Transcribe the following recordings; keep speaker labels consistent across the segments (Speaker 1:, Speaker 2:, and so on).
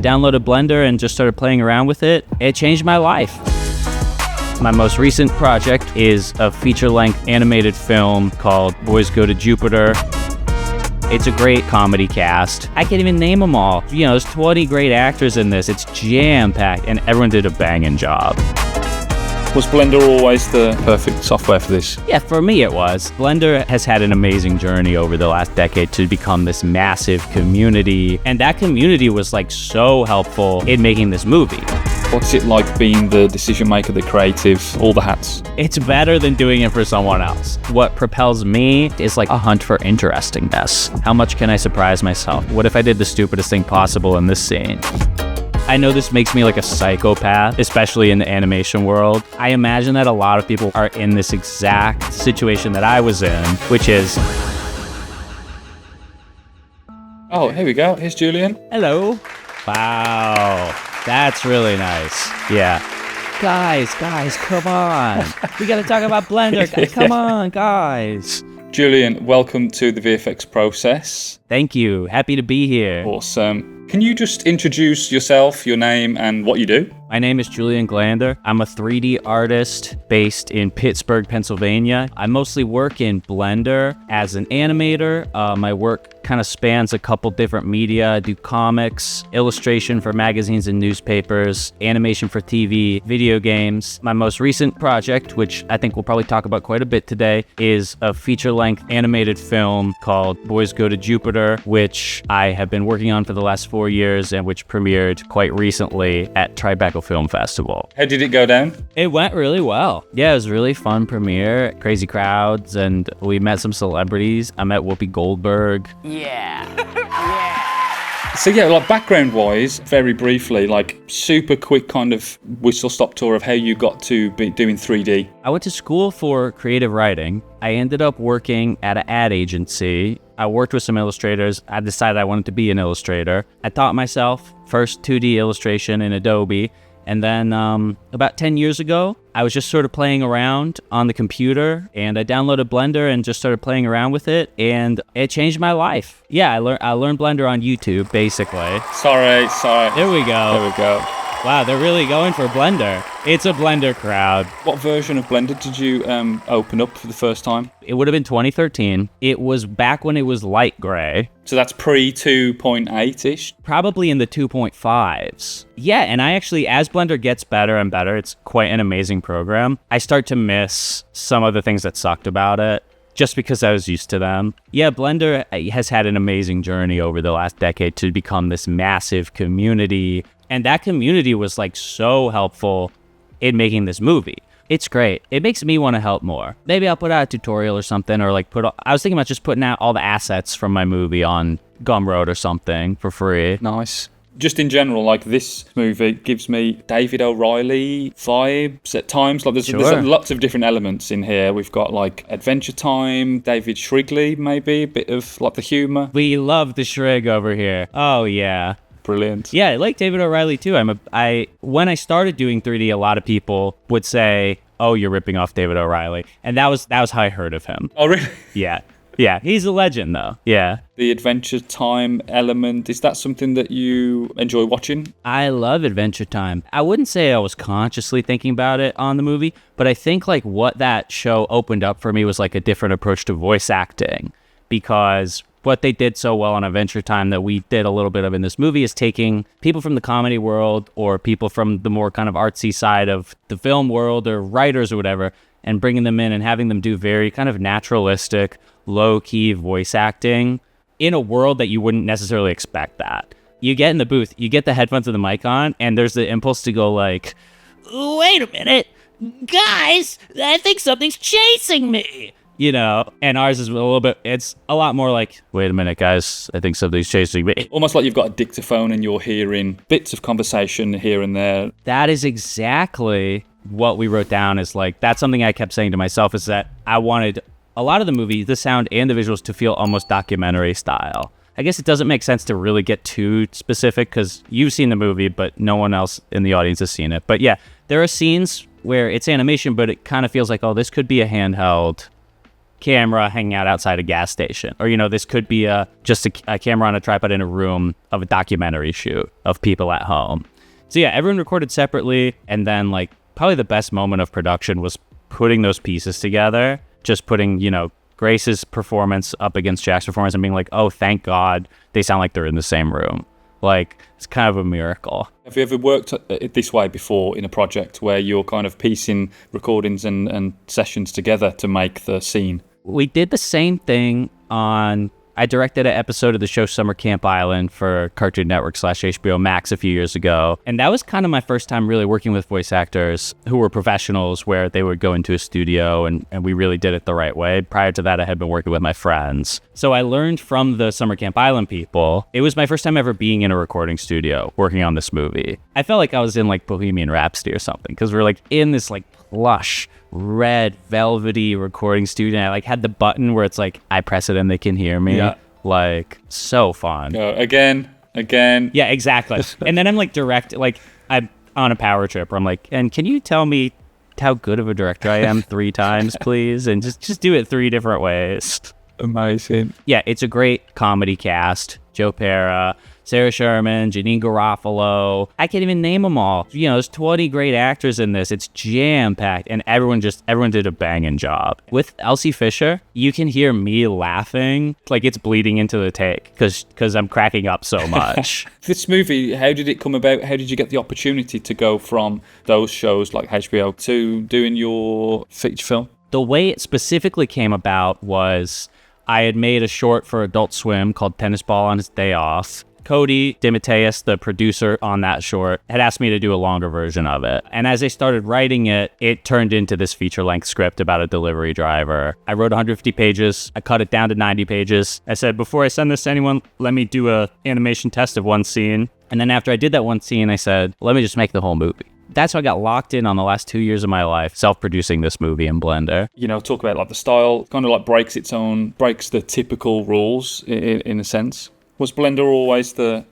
Speaker 1: downloaded Blender and just started playing around with it. It changed my life. My most recent project is a feature-length animated film called Boys Go to Jupiter. It's a great comedy cast. I can't even name them all. You know, there's 20 great actors in this. It's jam-packed, and everyone did a banging job.
Speaker 2: Was Blender always the perfect software for this?
Speaker 1: Yeah, for me it was. Blender has had an amazing journey over the last decade to become this massive community, and that community was like so helpful in making this movie.
Speaker 2: What's it like being the decision maker, the creative, all the hats?
Speaker 1: It's better than doing it for someone else. What propels me is like a hunt for interestingness. How much can I surprise myself? What if I did the stupidest thing possible in this scene? I know this makes me like a psychopath, especially in the animation world. I imagine that a lot of people are in this exact situation that I was in, which is...
Speaker 2: Oh, here we go. Here's Julian.
Speaker 1: Hello. Wow. That's really nice. Yeah. Guys, come on. We gotta talk about Blender. Come on, guys.
Speaker 2: Julian, welcome to the VFX Process.
Speaker 1: Thank you. Happy to be here.
Speaker 2: Awesome. Can you just introduce yourself, your name, and what you do?
Speaker 1: My name is Julian Glander. I'm a 3D artist based in Pittsburgh, Pennsylvania. I mostly work in Blender as an animator. My work kind of spans a couple different media. I do comics, illustration for magazines and newspapers, animation for TV, video games. My most recent project, which I think we'll probably talk about quite a bit today, is a feature-length animated film called Boys Go to Jupiter, which I have been working on for the last 4 years and which premiered quite recently at Tribeca Film Festival.
Speaker 2: How did it go down?
Speaker 1: It went really well. Yeah, it was a really fun premiere, crazy crowds, and we met some celebrities. I met Whoopi Goldberg. Yeah.
Speaker 2: So yeah, like background-wise, very briefly, like super quick kind of whistle-stop tour of how you got to be doing 3D.
Speaker 1: I went to school for creative writing. I ended up working at an ad agency. I worked with some illustrators. I decided I wanted to be an illustrator. I taught myself first 2D illustration in Adobe. And then about 10 years ago, I was just sort of playing around on the computer, and I downloaded Blender and just started playing around with it, and it changed my life. Yeah, I learned Blender on YouTube, basically.
Speaker 2: Sorry.
Speaker 1: There we go.
Speaker 2: There we go.
Speaker 1: Wow, they're really going for Blender. It's a Blender crowd.
Speaker 2: What version of Blender did you open up for the first time?
Speaker 1: It would have been 2013. It was back when it was light gray.
Speaker 2: So that's pre-2.8-ish?
Speaker 1: Probably in the 2.5s. Yeah, and I actually, as Blender gets better and better, it's quite an amazing program. I start to miss some of the things that sucked about it, just because I was used to them. Yeah, Blender has had an amazing journey over the last decade to become this massive community. And that community was like so helpful in making this movie. It's great. It makes me want to help more. Maybe I'll put out a tutorial or something, or like I was thinking about just putting out all the assets from my movie on Gumroad or something for free.
Speaker 2: Nice. Just in general, like this movie gives me David O'Reilly vibes at times. Like there's lots of different elements in here. We've got like Adventure Time, David Shrigley, maybe a bit of like the humor.
Speaker 1: We love the Shrig over here. Oh yeah.
Speaker 2: Brilliant.
Speaker 1: Yeah, I like David O'Reilly too. When I started doing 3D, a lot of people would say, "Oh, you're ripping off David O'Reilly," and that was how I heard of him.
Speaker 2: Oh, really?
Speaker 1: Yeah, he's a legend though. Yeah.
Speaker 2: The Adventure Time element, is that something that you enjoy watching?
Speaker 1: I love Adventure Time. I wouldn't say I was consciously thinking about it on the movie, but I think like what that show opened up for me was like a different approach to voice acting, because what they did so well on Adventure Time that we did a little bit of in this movie is taking people from the comedy world or people from the more kind of artsy side of the film world or writers or whatever, and bringing them in and having them do very kind of naturalistic, low-key voice acting in a world that you wouldn't necessarily expect that. You get in the booth, you get the headphones and the mic on, and there's the impulse to go like, "Wait a minute, guys, I think something's chasing me." You know, and ours is it's a lot more like, "Wait a minute, guys, I think something's chasing me."
Speaker 2: Almost like you've got a dictaphone and you're hearing bits of conversation here and there.
Speaker 1: That is exactly what we wrote down. Is like, that's something I kept saying to myself, is that I wanted a lot of the movie, the sound and the visuals, to feel almost documentary style. I guess it doesn't make sense to really get too specific because you've seen the movie, but no one else in the audience has seen it. But yeah, there are scenes where it's animation, but it kind of feels like, oh, this could be a handheld camera hanging out outside a gas station. Or, this could be just a camera on a tripod in a room of a documentary shoot of people at home. So yeah, everyone recorded separately. And then like probably the best moment of production was putting those pieces together, just putting, Grace's performance up against Jack's performance and being like, oh, thank God they sound like they're in the same room. Like, it's kind of a miracle.
Speaker 2: Have you ever worked this way before in a project where you're kind of piecing recordings and sessions together to make the scene?
Speaker 1: We did the same thing I directed an episode of the show Summer Camp Island for Cartoon Network / HBO Max a few years ago. And that was kind of my first time really working with voice actors who were professionals, where they would go into a studio and we really did it the right way. Prior to that, I had been working with my friends. So I learned from the Summer Camp Island people. It was my first time ever being in a recording studio working on this movie. I felt like I was in like Bohemian Rhapsody or something, because we're like in this like plush red velvety recording studio. I like had the button where it's like I press it and they can hear me. Like, so fun.
Speaker 2: Again.
Speaker 1: Yeah, exactly. And then I'm like I'm on a power trip where I'm like, and can you tell me how good of a director I am 3 times, please? And just do it 3 different ways.
Speaker 2: Amazing.
Speaker 1: Yeah, it's a great comedy cast. Joe Pera, Sarah Sherman, Janine Garofalo. I can't even name them all. There's 20 great actors in this. It's jam-packed, and everyone did a banging job. With Elsie Fisher, you can hear me laughing like it's bleeding into the take because I'm cracking up so much.
Speaker 2: This movie, how did it come about? How did you get the opportunity to go from those shows like HBO to doing your feature film?
Speaker 1: The way it specifically came about was I had made a short for Adult Swim called Tennis Ball on His Day Off. Cody DeMatteis, the producer on that short, had asked me to do a longer version of it. And as I started writing it, it turned into this feature-length script about a delivery driver. I wrote 150 pages. I cut it down to 90 pages. I said, before I send this to anyone, let me do a animation test of one scene. And then after I did that one scene, I said, let me just make the whole movie. That's how I got locked in on the last 2 years of my life, self-producing this movie in Blender.
Speaker 2: Talk about like the style, kind of like breaks the typical rules in a sense. Was Blender always the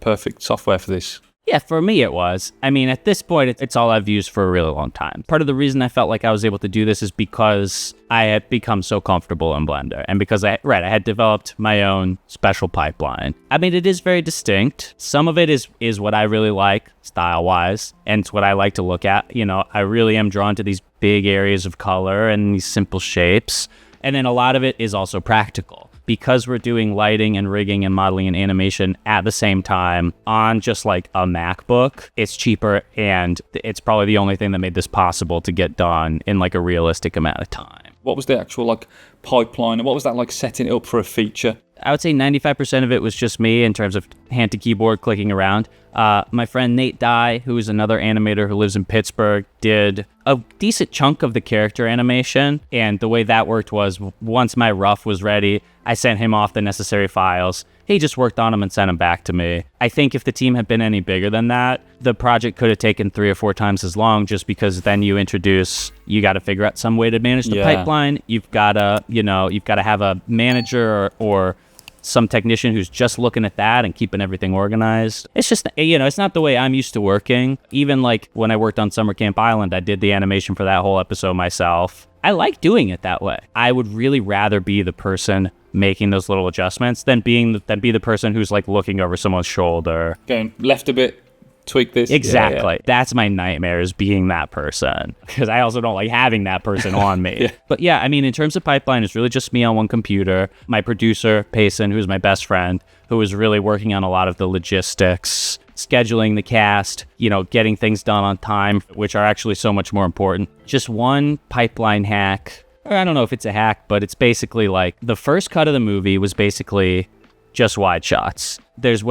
Speaker 2: perfect software for this?
Speaker 1: Yeah, for me it was. I mean, at this point, it's all I've used for a really long time. Part of the reason I felt like I was able to do this is because I had become so comfortable in Blender, and because I had developed my own special pipeline. I mean, it is very distinct. Some of it is what I really like style-wise, and it's what I like to look at. I really am drawn to these big areas of color and these simple shapes. And then a lot of it is also practical. Because we're doing lighting and rigging and modeling and animation at the same time on just like a MacBook, it's cheaper, and it's probably the only thing that made this possible to get done in like a realistic amount of time.
Speaker 2: What was the actual like pipeline, and what was that like setting it up for a feature?
Speaker 1: I would say 95% of it was just me in terms of hand to keyboard clicking around. My friend Nate Dye, who is another animator who lives in Pittsburgh, did a decent chunk of the character animation. And the way that worked was once my rough was ready, I sent him off the necessary files. He just worked on them and sent them back to me. I think if the team had been any bigger than that, the project could have taken 3 or 4 times as long, just because then you got to figure out some way to manage the pipeline. You've got to have a manager or some technician who's just looking at that and keeping everything organized. It's just, it's not the way I'm used to working. Even like when I worked on Summer Camp Island, I did the animation for that whole episode myself. I like doing it that way. I would really rather be the person making those little adjustments than be the person who's like looking over someone's shoulder.
Speaker 2: Going left a bit, tweak this.
Speaker 1: Exactly. Yeah. That's my nightmare, is being that person, because I also don't like having that person on me. Yeah. But yeah, I mean, in terms of pipeline, it's really just me on one computer. My producer, Payson, who's my best friend, who is really working on a lot of the logistics, scheduling the cast, getting things done on time, which are actually so much more important. Just one pipeline hack, or I don't know if it's a hack, but it's basically like the first cut of the movie was basically just wide shots. There is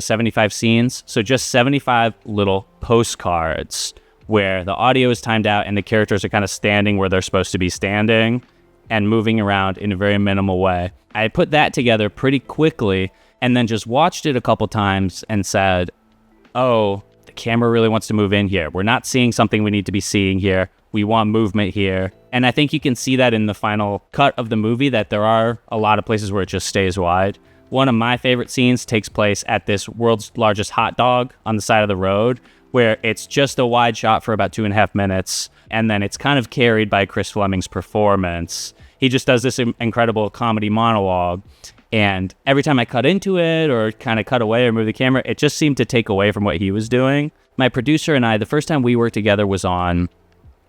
Speaker 1: 75 scenes, so just 75 little postcards where the audio is timed out and the characters are kind of standing where they're supposed to be standing and moving around in a very minimal way. I put that together pretty quickly and then just watched it a couple times and said, oh, the camera really wants to move in here. We're not seeing something we need to be seeing here. We want movement here. And I think you can see that in the final cut of the movie, that there are a lot of places where it just stays wide. One of my favorite scenes takes place at this world's largest hot dog on the side of the road, where it's just a wide shot for about 2.5 minutes, and then it's kind of carried by Chris Fleming's performance. He just does this incredible comedy monologue. And every time I cut into it or kind of cut away or move the camera, it just seemed to take away from what he was doing. My producer and I, the first time we worked together was on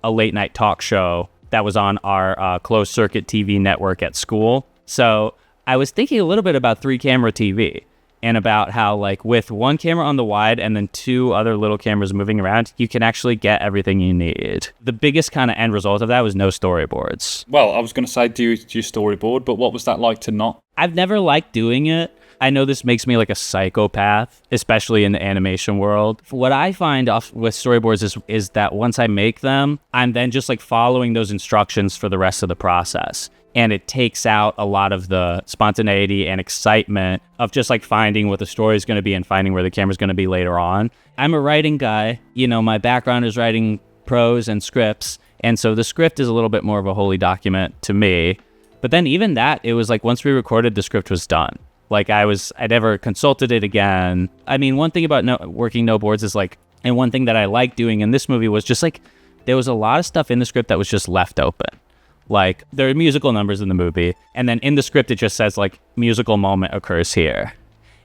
Speaker 1: a late night talk show that was on our closed circuit TV network at school. So I was thinking a little bit about 3-camera TV and about how, like, with one camera on the wide and then 2 other little cameras moving around, you can actually get everything you need. The biggest kind of end result of that was no storyboards.
Speaker 2: Well, I was going to say, do you storyboard, but what was that like to not?
Speaker 1: I've never liked doing it. I know this makes me like a psychopath, especially in the animation world. What I find with storyboards is that once I make them, I'm then just like following those instructions for the rest of the process. And it takes out a lot of the spontaneity and excitement of just like finding what the story is going to be and finding where the camera's going to be later on. I'm a writing guy. You know, my background is writing prose and scripts. And so the script is a little bit more of a holy document to me. But then even that, it was like once we recorded, the script was done. Like I never consulted it again. I mean, one thing about working no boards is like, and one thing that I liked doing in this movie was just like, there was a lot of stuff in the script that was just left open. Like, there are musical numbers in the movie, and then in the script it just says, like, musical moment occurs here.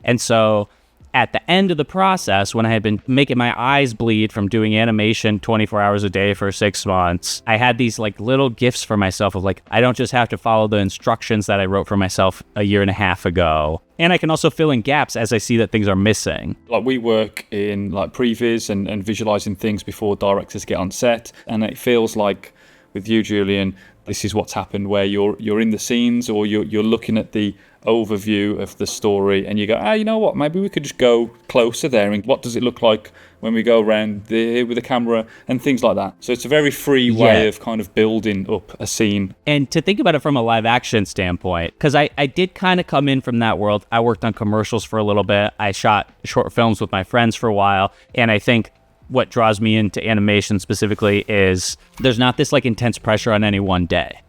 Speaker 1: And so, at the end of the process, when I had been making my eyes bleed from doing animation 24 hours a day for 6 months, I had these, like, little gifts for myself of, like, I don't just have to follow the instructions that I wrote for myself a year and a half ago. And I can also fill in gaps as I see that things are missing.
Speaker 2: Like, we work in, like, previs and visualizing things before directors get on set, and it feels like, with you, Julian, this is what's happened where you're in the scenes or you're looking at the overview of the story and you go, you know what, maybe we could just go closer there and what does it look like when we go around there with the camera and things like that. So it's a very free way of kind of building up a scene.
Speaker 1: And to think about it from a live action standpoint, because I did kind of come in from that world. I worked on commercials for a little bit. I shot short films with my friends for a while. And I think what draws me into animation specifically is there's not this like intense pressure on any one day.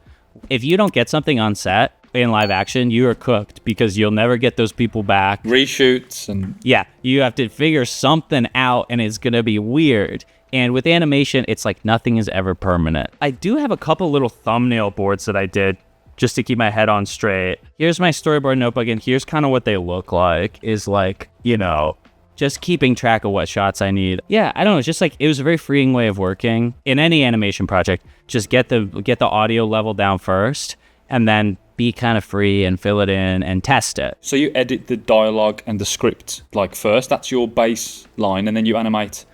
Speaker 1: If you don't get something on set in live action, you are cooked because you'll never get those people back.
Speaker 2: Reshoots and...
Speaker 1: Yeah, you have to figure something out and it's going to be weird. And with animation, it's like nothing is ever permanent. I do have a couple little thumbnail boards that I did just to keep my head on straight. Here's my storyboard notebook and here's kind of what they look like is like, you know, just keeping track of what shots I need. Yeah, I don't know. It's just like, it was a very freeing way of working. In any animation project, just get the audio level down first and then be kind of free and fill it in and test it.
Speaker 2: So you edit the dialogue and the script like first, that's your baseline, and then you animate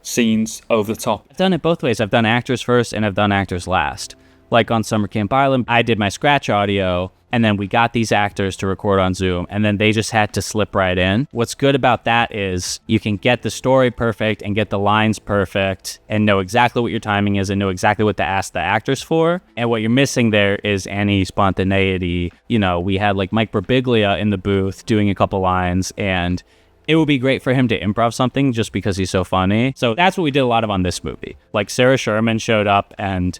Speaker 2: scenes over the top.
Speaker 1: I've done it both ways. I've done actors first and I've done actors last. Like on Summer Camp Island, I did my scratch audio and then we got these actors to record on Zoom and then they just had to slip right in. What's good about that is you can get the story perfect and get the lines perfect and know exactly what your timing is and know exactly what to ask the actors for. And what you're missing there is any spontaneity. You know, we had like Mike Birbiglia in the booth doing a couple lines and it would be great for him to improv something just because he's so funny. So that's what we did a lot of on this movie. Like Sarah Sherman showed up and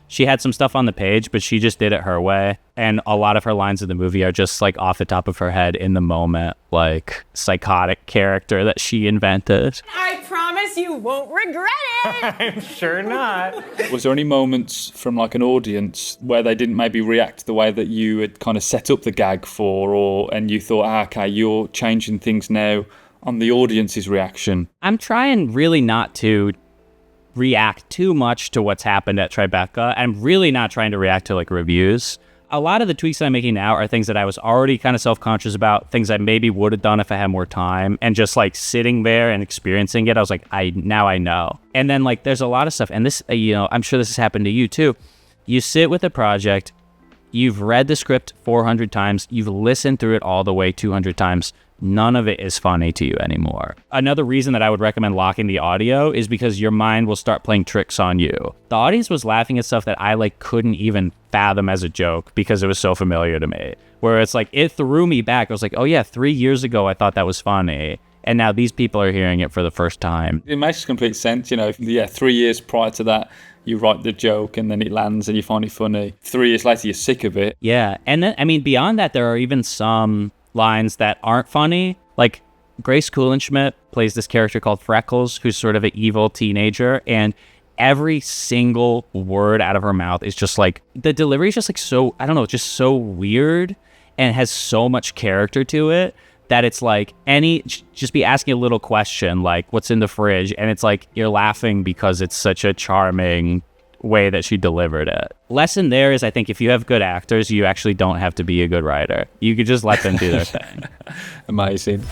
Speaker 1: she had some stuff on the page, but she just did it her way. And a lot of her lines in the movie are just like off the top of her head in the moment, like psychotic character that she invented.
Speaker 3: I promise you won't regret it.
Speaker 4: I'm sure not.
Speaker 2: Was there any moments from like an audience where they didn't maybe react the way that you had kind of set up the gag for, and you thought, okay, you're changing things now on the audience's reaction?
Speaker 1: I'm trying really not to react too much to what's happened at Tribeca. I'm really not trying to react to like reviews. A lot of the tweaks that I'm making now are things that I was already kind of self-conscious about, things I maybe would have done if I had more time, and just like sitting there and experiencing it, I was like, now I know. And then like there's a lot of stuff, and this, you know, I'm sure this has happened to you too. You sit with a project, you've read the script 400 times, you've listened through it all the way 200 times. None of it is funny to you anymore. Another reason that I would recommend locking the audio is because your mind will start playing tricks on you. The audience was laughing at stuff that I like couldn't even fathom as a joke because it was so familiar to me. Where it's like, it threw me back. I was like, oh yeah, 3 years ago I thought that was funny. And now these people are hearing it for the first time.
Speaker 2: It makes complete sense, you know. Yeah, 3 years prior to that, you write the joke and then it lands and you find it funny. 3 years later, you're sick of it.
Speaker 1: Yeah, and then, I mean, beyond that, there are even some lines that aren't funny. Like Grace Kulenschmidt plays this character called Freckles, who's sort of an evil teenager, and every single word out of her mouth is just like, the delivery is just like so, I don't know, just so weird and has so much character to it that it's like just be asking a little question like, what's in the fridge? And it's like, you're laughing because it's such a charming way that she delivered it. Lesson there is, I think if you have good actors, you actually don't have to be a good writer. You could just let them do their thing.
Speaker 2: Amazing.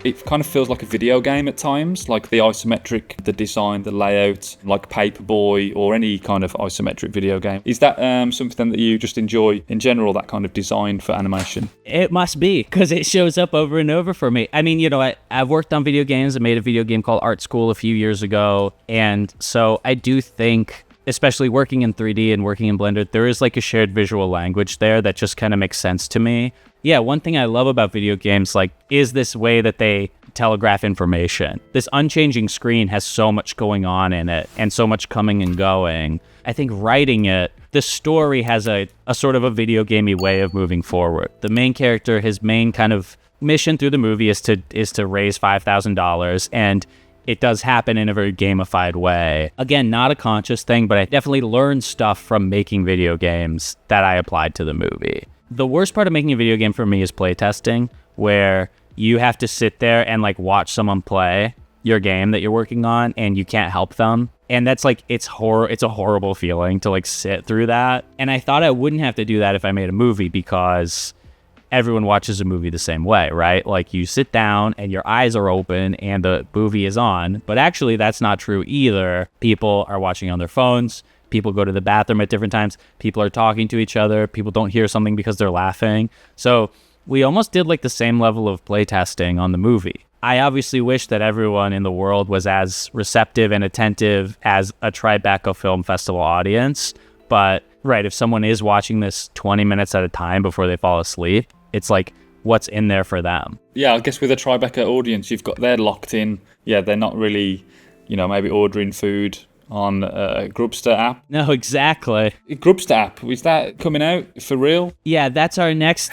Speaker 2: It kind of feels like a video game at times, like the isometric, the design, the layout, like Paperboy or any kind of isometric video game. Is that something that you just enjoy in general, that kind of design for animation?
Speaker 1: It must be, because it shows up over and over for me. I mean, you know, I've worked on video games. I made a video game called Art School a few years ago. And so I do think, especially working in 3D and working in Blender, there is like a shared visual language there that just kind of makes sense to me. Yeah, one thing I love about video games, like, is this way that they telegraph information. This unchanging screen has so much going on in it and so much coming and going. I think writing it, the story has a sort of a video gamey way of moving forward. The main character, his main kind of mission through the movie is to raise $5,000, and it does happen in a very gamified way. Again, not a conscious thing, but I definitely learned stuff from making video games that I applied to the movie. The worst part of making a video game for me is playtesting, where you have to sit there and like watch someone play your game that you're working on and you can't help them. And that's like, it's a horrible feeling to like sit through that. And I thought I wouldn't have to do that if I made a movie, because everyone watches a movie the same way, right? Like, you sit down and your eyes are open and the movie is on. But actually, that's not true either. People are watching on their phones. People go to the bathroom at different times. People are talking to each other. People don't hear something because they're laughing. So we almost did like the same level of playtesting on the movie. I obviously wish that everyone in the world was as receptive and attentive as a Tribeca Film Festival audience. But, right, if someone is watching this 20 minutes at a time before they fall asleep, it's like, what's in there for them? Yeah,
Speaker 2: I guess with a Tribeca audience, they're locked in. Yeah, they're not really, maybe ordering food on a Grubster app.
Speaker 1: No, exactly.
Speaker 2: Grubster app, is that coming out for real?
Speaker 1: Yeah, that's our next.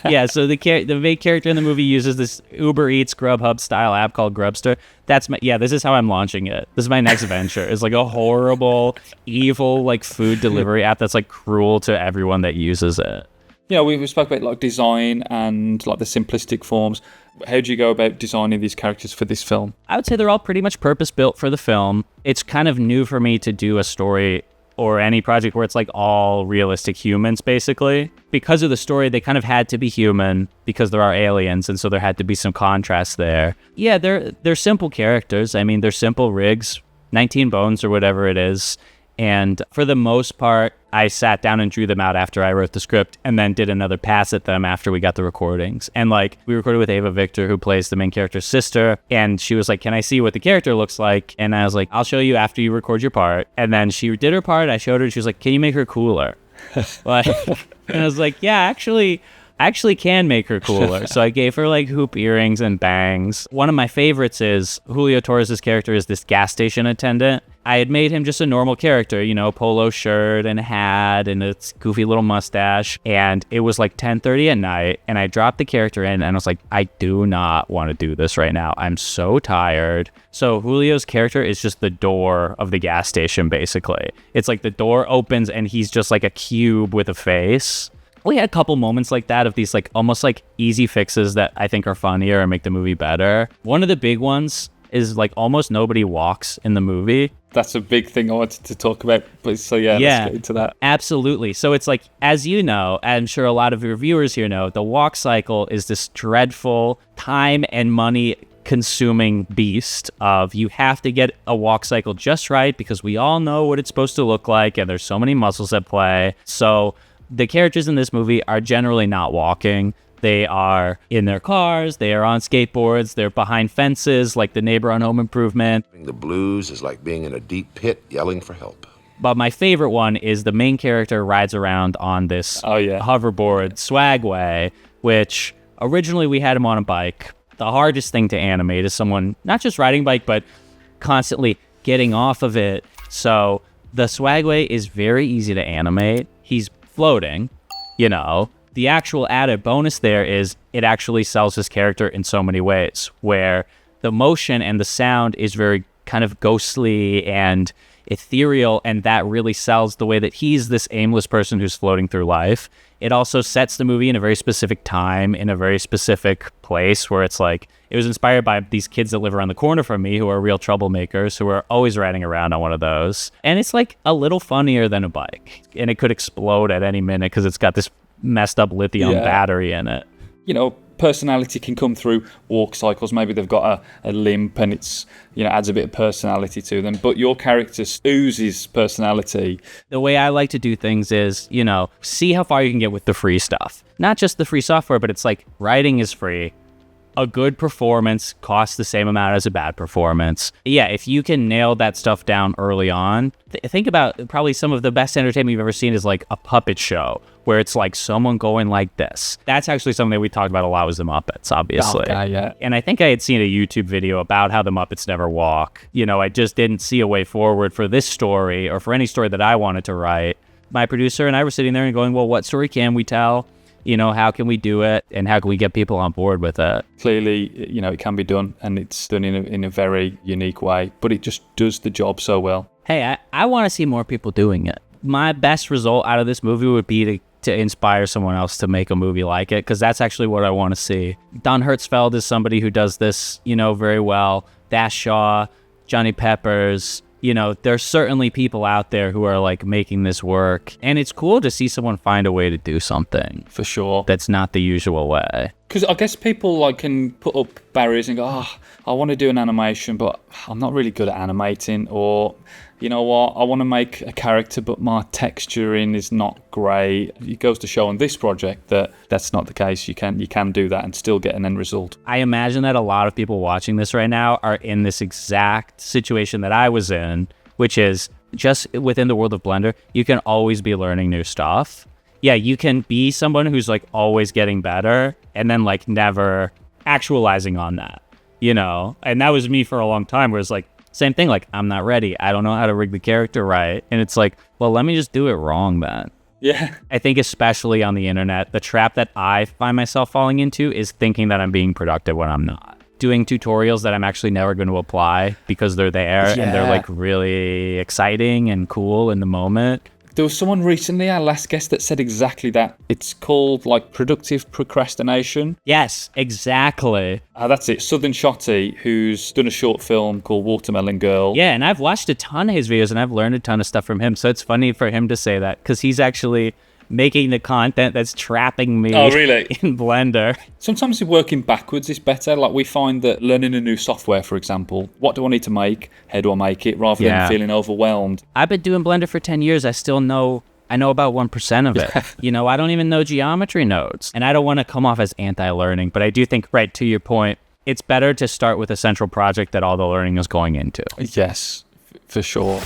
Speaker 1: Yeah, so the main character in the movie uses this Uber Eats Grubhub style app called Grubster. This is how I'm launching it. This is my next venture. It's like a horrible, evil, like food delivery app that's like cruel to everyone that uses it.
Speaker 2: Yeah, we spoke about like design and like the simplistic forms. How do you go about designing these characters for this film?
Speaker 1: I would say they're all pretty much purpose-built for the film. It's kind of new for me to do a story or any project where it's like all realistic humans, basically. Because of the story, they kind of had to be human because there are aliens, and so there had to be some contrast there. Yeah, they're simple characters. I mean, they're simple rigs, 19 bones or whatever it is. And for the most part, I sat down and drew them out after I wrote the script and then did another pass at them after we got the recordings. And like, we recorded with Ava Victor, who plays the main character's sister. And she was like, can I see what the character looks like? And I was like, I'll show you after you record your part. And then she did her part. I showed her. She was like, can you make her cooler? Like, and I was like, yeah, I actually can make her cooler. So I gave her like hoop earrings and bangs. One of my favorites is Julio Torres' character is this gas station attendant. I had made him just a normal character, polo shirt and hat and a goofy little mustache. And it was like 10:30 at night, and I dropped the character in, and I was like, I do not want to do this right now. I'm so tired. So Julio's character is just the door of the gas station, basically. It's like the door opens and he's just like a cube with a face. We had a couple moments like that of these like almost like easy fixes that I think are funnier and make the movie better. One of the big ones is like almost nobody walks in the movie.
Speaker 2: That's a big thing I wanted to talk about. So yeah, let's get into that.
Speaker 1: Absolutely. So it's like, as you know, I'm sure a lot of your viewers here know, the walk cycle is this dreadful time and money consuming beast of you have to get a walk cycle just right because we all know what it's supposed to look like and there's so many muscles at play. So the characters in this movie are generally not walking. They are in their cars, they are on skateboards, they're behind fences like the neighbor on Home Improvement.
Speaker 4: The blues is like being in a deep pit yelling for help.
Speaker 1: But my favorite one is the main character rides around on this hoverboard swagway, which originally we had him on a bike. The hardest thing to animate is someone not just riding a bike, but constantly getting off of it. So the swagway is very easy to animate. He's floating, The actual added bonus there is it actually sells his character in so many ways, where the motion and the sound is very kind of ghostly and ethereal, and that really sells the way that he's this aimless person who's floating through life. It also sets the movie in a very specific time, in a very specific place, where it's like, it was inspired by these kids that live around the corner from me who are real troublemakers, who are always riding around on one of those. And it's like a little funnier than a bike. And it could explode at any minute because it's got this messed up lithium battery in it.
Speaker 2: You know, personality can come through walk cycles. Maybe they've got a limp and it's, you know, adds a bit of personality to them. But your character oozes personality.
Speaker 1: The way I like to do things is, you know, see how far you can get with the free stuff. Not just the free software, but it's like writing is free. A good performance costs the same amount as a bad performance. Yeah, if you can nail that stuff down early on, think about probably some of the best entertainment you've ever seen is like a puppet show where it's like someone going like this. That's actually something that we talked about a lot was the Muppets, obviously.
Speaker 2: Yeah.
Speaker 1: And I think I had seen a YouTube video about how the Muppets never walk. You know, I just didn't see a way forward for this story or for any story that I wanted to write. My producer and I were sitting there and going, well, what story can we tell? You know, how can we do it, and how can we get people on board with it?
Speaker 2: Clearly, you know, it can be done, and it's done in a very unique way, but it just does the job so well.
Speaker 1: Hey, I want to see more people doing it. My best result out of this movie would be to inspire someone else to make a movie like it, because that's actually what I want to see. Don Hertzfeldt is somebody who does this, you know, very well. Dash Shaw, Johnny Peppers. You know, there's certainly people out there who are like making this work, and it's cool to see someone find a way to do something.
Speaker 2: For sure.
Speaker 1: That's not the usual way.
Speaker 2: Because I guess people like can put up barriers and go, I want to do an animation, but I'm not really good at animating, or you know what, I want to make a character, but my texturing is not great. It goes to show on this project that that's not the case. You can do that and still get an end result.
Speaker 1: I imagine that a lot of people watching this right now are in this exact situation that I was in, which is just within the world of Blender, you can always be learning new stuff. Yeah, you can be someone who's like always getting better and then like never actualizing on that, you know? And that was me for a long time, where it's like, same thing, like, I'm not ready. I don't know how to rig the character right. And it's like, well, let me just do it wrong then.
Speaker 2: Yeah.
Speaker 1: I think especially on the internet, the trap that I find myself falling into is thinking that I'm being productive when I'm not. Doing tutorials that I'm actually never going to apply because they're there and they're like really exciting and cool in the moment.
Speaker 2: There was someone recently, our last guest, that said exactly that. It's called like productive procrastination.
Speaker 1: Yes, exactly.
Speaker 2: That's it. Southern Shotty, who's done a short film called Watermelon Girl.
Speaker 1: Yeah, and I've watched a ton of his videos and I've learned a ton of stuff from him. So it's funny for him to say that because he's actually making the content that's trapping me in Blender.
Speaker 2: Sometimes working backwards is better. Like we find that learning a new software, for example, what do I need to make? How do I make it? Rather than feeling overwhelmed.
Speaker 1: I've been doing Blender for 10 years. I know about 1% of it. You know, I don't even know geometry nodes. And I don't want to come off as anti-learning, but I do think, right, to your point, it's better to start with a central project that all the learning is going into.
Speaker 2: Yes, for sure.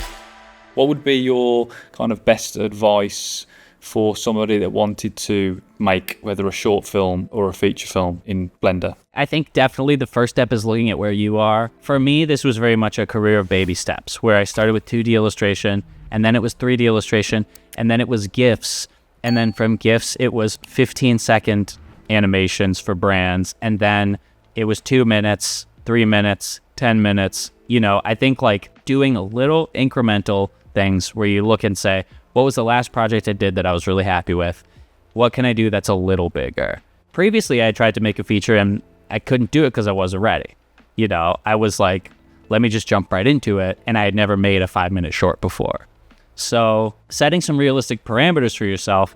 Speaker 2: What would be your kind of best advice for somebody that wanted to make whether a short film or a feature film in Blender?
Speaker 1: I think definitely the first step is looking at where you are. For me, this was very much a career of baby steps, where I started with 2D illustration, and then it was 3D illustration, and then it was GIFs, and then from GIFs, it was 15-second animations for brands, and then it was 2 minutes, 3 minutes, 10 minutes. You know, I think like doing little incremental things where you look and say, what was the last project I did that I was really happy with? What can I do that's a little bigger? Previously, I tried to make a feature and I couldn't do it because I wasn't ready. You know, I was like, let me just jump right into it. And I had never made a 5-minute short before. So setting some realistic parameters for yourself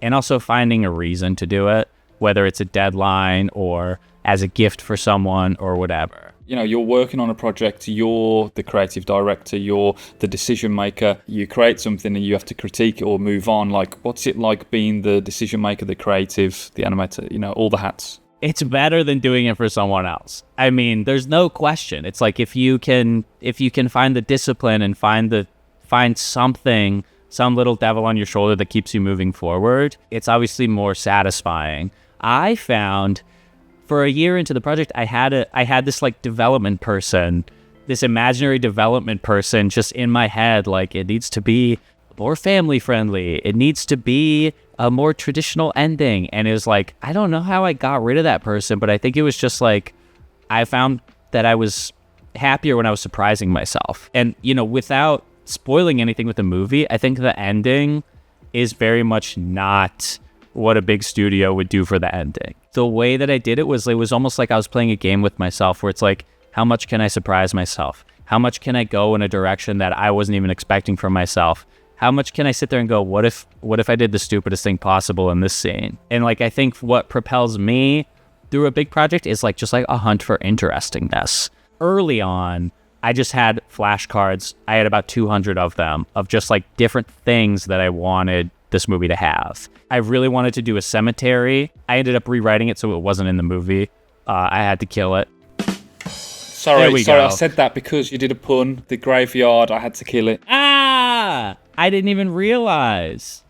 Speaker 1: and also finding a reason to do it, whether it's a deadline or as a gift for someone or whatever.
Speaker 2: You know, you're working on a project, you're the creative director, you're the decision maker, you create something and you have to critique it or move on. Like, what's it like being the decision maker, the creative, the animator, you know, all the hats?
Speaker 1: It's better than doing it for someone else. I mean, there's no question. It's like if you can find the discipline and find something, some little devil on your shoulder that keeps you moving forward, it's obviously more satisfying. I found for a year into the project, I had this like development person, this imaginary development person just in my head. Like, it needs to be more family friendly. It needs to be a more traditional ending. And it was like, I don't know how I got rid of that person, but I think it was just like, I found that I was happier when I was surprising myself. And, you know, without spoiling anything with the movie, I think the ending is very much not what a big studio would do for the ending. The way that I did it was almost like I was playing a game with myself where it's like, how much can I surprise myself? How much can I go in a direction that I wasn't even expecting from myself? How much can I sit there and go, what if I did the stupidest thing possible in this scene? And like, I think what propels me through a big project is like just like a hunt for interestingness. Early on, I just had flashcards. I had about 200 of them of just like different things that I wanted this movie to have. I really wanted to do a cemetery. I ended up rewriting it so it wasn't in the movie. I had to kill it.
Speaker 2: Sorry, I said that because you did a pun. The graveyard, I had to kill it.
Speaker 1: Ah! I didn't even realize.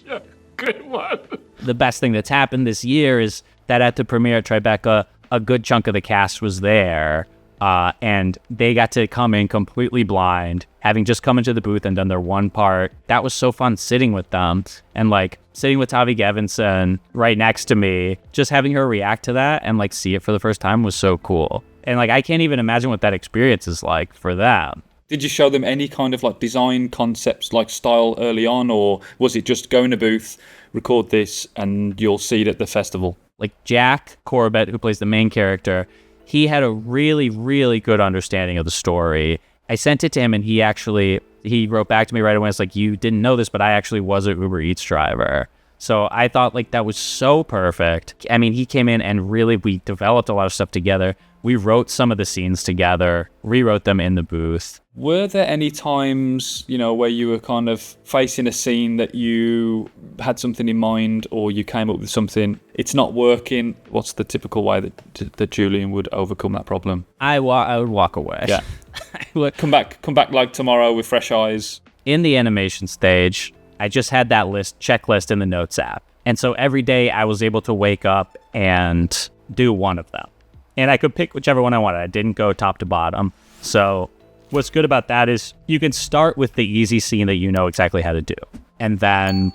Speaker 2: Yeah, good one.
Speaker 1: The best thing that's happened this year is that at the premiere at Tribeca, a good chunk of the cast was there. And they got to come in completely blind, having just come into the booth and done their one part. That was so fun sitting with them and like sitting with Tavi Gevinson right next to me, just having her react to that and like see it for the first time was so cool. And like, I can't even imagine what that experience is like for them.
Speaker 2: Did you show them any kind of like design concepts, like style early on, or was it just go in a booth, record this, and you'll see it at the festival?
Speaker 1: Like Jack Corbett, who plays the main character, he had a really, really good understanding of the story. I sent it to him and he wrote back to me right away. It's like, you didn't know this, but I actually was an Uber Eats driver. So I thought like that was so perfect. I mean, he came in and really, we developed a lot of stuff together. We wrote some of the scenes together, rewrote them in the booth.
Speaker 2: Were there any times, where you were kind of facing a scene that you had something in mind or you came up with something, it's not working? What's the typical way that Julian would overcome that problem?
Speaker 1: I would walk away.
Speaker 2: Yeah. Come back like tomorrow with fresh eyes.
Speaker 1: In the animation stage, I just had that checklist in the Notes app. And so every day I was able to wake up and do one of them. And I could pick whichever one I wanted. I didn't go top to bottom. So what's good about that is you can start with the easy scene that you know exactly how to do. And then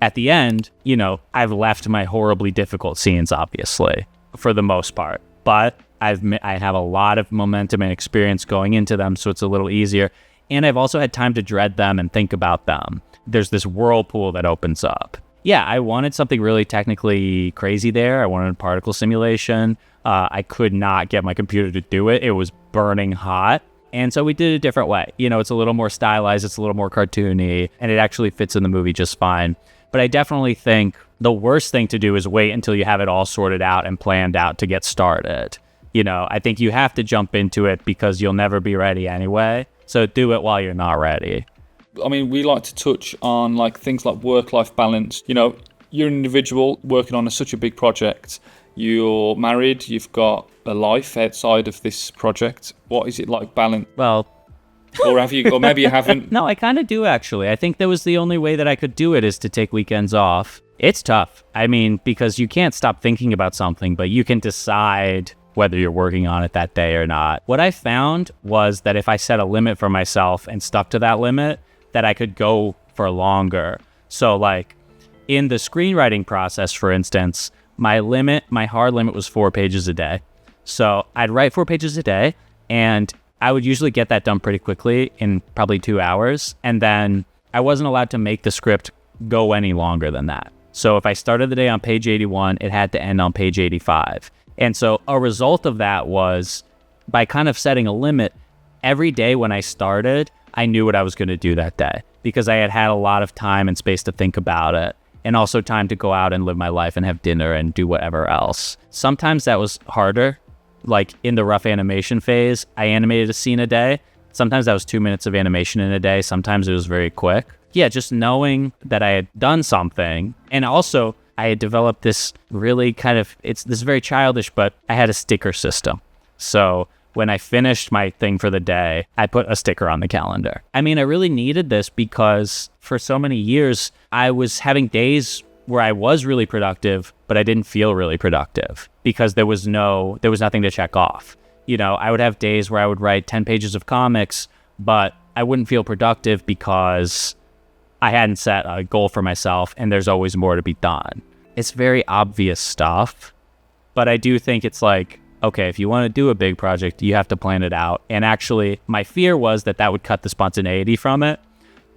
Speaker 1: at the end, I've left my horribly difficult scenes, obviously, for the most part. But I have a lot of momentum and experience going into them, so it's a little easier. And I've also had time to dread them and think about them. There's this whirlpool that opens up. Yeah, I wanted something really technically crazy there. I wanted a particle simulation. I could not get my computer to do it. It was burning hot. And so we did it a different way. It's a little more stylized. It's a little more cartoony. And it actually fits in the movie just fine. But I definitely think the worst thing to do is wait until you have it all sorted out and planned out to get started. I think you have to jump into it because you'll never be ready anyway. So do it while you're not ready.
Speaker 2: I mean, we like to touch on like things like work-life balance. You're an individual working on such a big project. You're married. You've got a life outside of this project. What is it like balance?
Speaker 1: Well,
Speaker 2: or have you? Or maybe you haven't.
Speaker 1: No, I kind of do actually. I think that was the only way that I could do it is to take weekends off. It's tough. I mean, because you can't stop thinking about something, but you can decide whether you're working on it that day or not. What I found was that if I set a limit for myself and stuck to that limit, that I could go for longer. So like in the screenwriting process, for instance, my hard limit was 4 pages a day. So I'd write 4 pages a day and I would usually get that done pretty quickly in probably 2 hours. And then I wasn't allowed to make the script go any longer than that. So if I started the day on page 81, it had to end on page 85. And so a result of that was by kind of setting a limit, every day when I started, I knew what I was going to do that day because I had a lot of time and space to think about it and also time to go out and live my life and have dinner and do whatever else. Sometimes that was harder. Like in the rough animation phase, I animated a scene a day. Sometimes that was 2 minutes of animation in a day. Sometimes it was very quick. Yeah, just knowing that I had done something. And also I had developed this really this is very childish, but I had a sticker system. So when I finished my thing for the day, I put a sticker on the calendar. I mean, I really needed this because for so many years, I was having days where I was really productive, but I didn't feel really productive because there was nothing to check off. I would have days where I would write 10 pages of comics, but I wouldn't feel productive because I hadn't set a goal for myself and there's always more to be done. It's very obvious stuff, but I do think it's like, okay, if you want to do a big project, you have to plan it out. And actually, my fear was that would cut the spontaneity from it,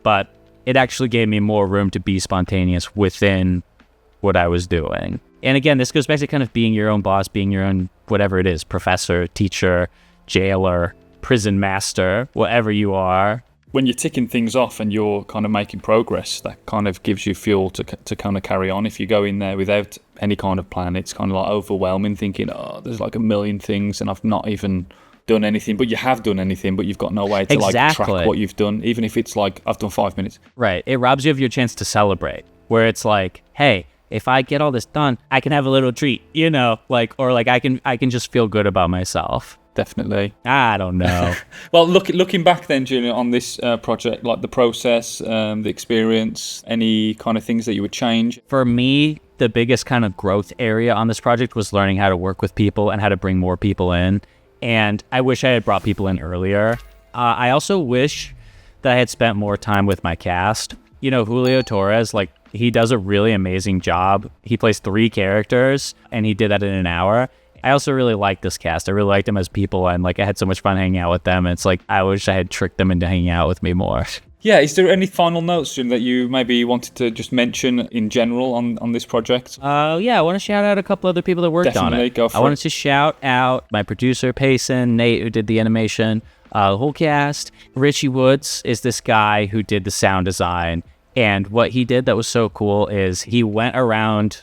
Speaker 1: but it actually gave me more room to be spontaneous within what I was doing. And again, this goes back to kind of being your own boss, being your own whatever it is, professor, teacher, jailer, prison master, whatever you are.
Speaker 2: When you're ticking things off and you're kind of making progress, that kind of gives you fuel to kind of carry on. If you go in there without any kind of plan, it's kind of like overwhelming, thinking, oh, there's like a million things and I've not even done anything. But you have done anything, but you've got no way to like track what you've done, even if it's like, I've done 5 minutes.
Speaker 1: Right. It robs you of your chance to celebrate, where it's like, hey, if I get all this done, I can have a little treat, you know, like, or like I can just feel good about myself.
Speaker 2: Definitely.
Speaker 1: I don't know.
Speaker 2: Well, looking back then, Julian, on this project, like the process, the experience, any kind of things that you would change?
Speaker 1: For me, the biggest kind of growth area on this project was learning how to work with people and how to bring more people in. And I wish I had brought people in earlier. I also wish that I had spent more time with my cast. You know, Julio Torres, like, he does a really amazing job. He plays 3 characters, and he did that in an hour. I also really like this cast. I really liked them as people, and like I had so much fun hanging out with them. And it's like I wish I had tricked them into hanging out with me more.
Speaker 2: Yeah, is there any final notes, Jim, that you maybe wanted to just mention in general on this project?
Speaker 1: Yeah, I want to shout out a couple other people that worked on it.
Speaker 2: Go for it.
Speaker 1: I wanted to shout out my producer, Payson, Nate, who did the animation, the whole cast. Richie Woods is this guy who did the sound design. And what he did that was so cool is he went around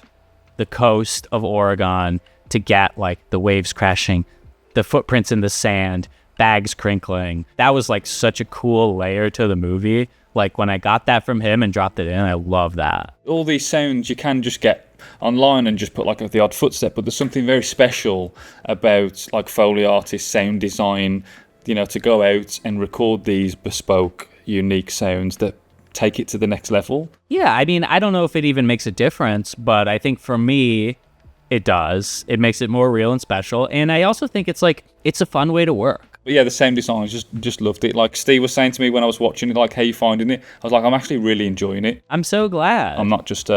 Speaker 1: the coast of Oregon to get like the waves crashing, the footprints in the sand, bags crinkling. That was like such a cool layer to the movie. Like when I got that from him and dropped it in, I love that.
Speaker 2: All these sounds you can just get online and just put like the odd footstep, but there's something very special about like Foley artists, sound design, you know, to go out and record these bespoke, unique sounds that take it to the next level.
Speaker 1: Yeah, I mean, I don't know if it even makes a difference, but I think for me, it does. It makes it more real and special. And I also think it's like, it's a fun way to work.
Speaker 2: But yeah, the sound design, just loved it. Like Steve was saying to me when I was watching it, like, how you finding it? I was like, I'm actually really enjoying it.
Speaker 1: I'm so glad.
Speaker 2: I'm not just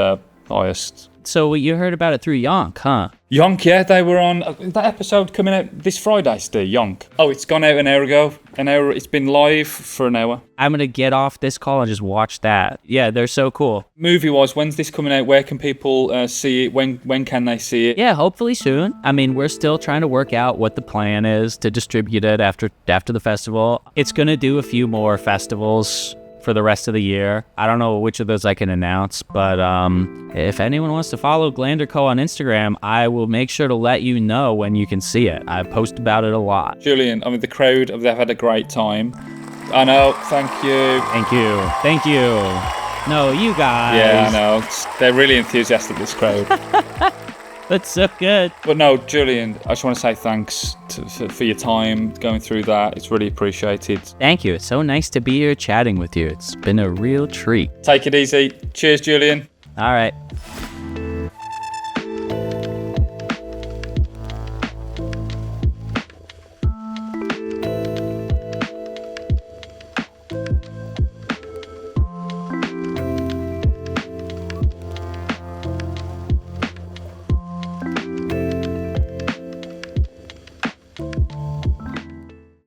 Speaker 2: biased.
Speaker 1: So you heard about it through Yonk, huh?
Speaker 2: Yonk, yeah, they were on that episode coming out this Friday, Steve. Yonk. Oh, it's gone out an hour ago. It's been live for an hour.
Speaker 1: I'm gonna get off this call and just watch that. Yeah, they're so cool.
Speaker 2: Movie-wise, when's this coming out? Where can people see it? When can they see it?
Speaker 1: Yeah, hopefully soon. I mean, we're still trying to work out what the plan is to distribute it after the festival. It's gonna do a few more festivals for the rest of the year. I don't know which of those I can announce, but if anyone wants to follow Glander Co on Instagram, I will make sure to let you know when you can see it. I post about it a lot.
Speaker 2: Julian, I mean, the crowd, they've had a great time. I know, thank you.
Speaker 1: Thank you. No, you guys.
Speaker 2: Yeah, I know. They're really enthusiastic, this crowd.
Speaker 1: That's so good.
Speaker 2: But no, Julian, I just want to say thanks for your time going through that. It's really appreciated.
Speaker 1: Thank you. It's so nice to be here chatting with you. It's been a real treat.
Speaker 2: Take it easy. Cheers, Julian.
Speaker 1: All right.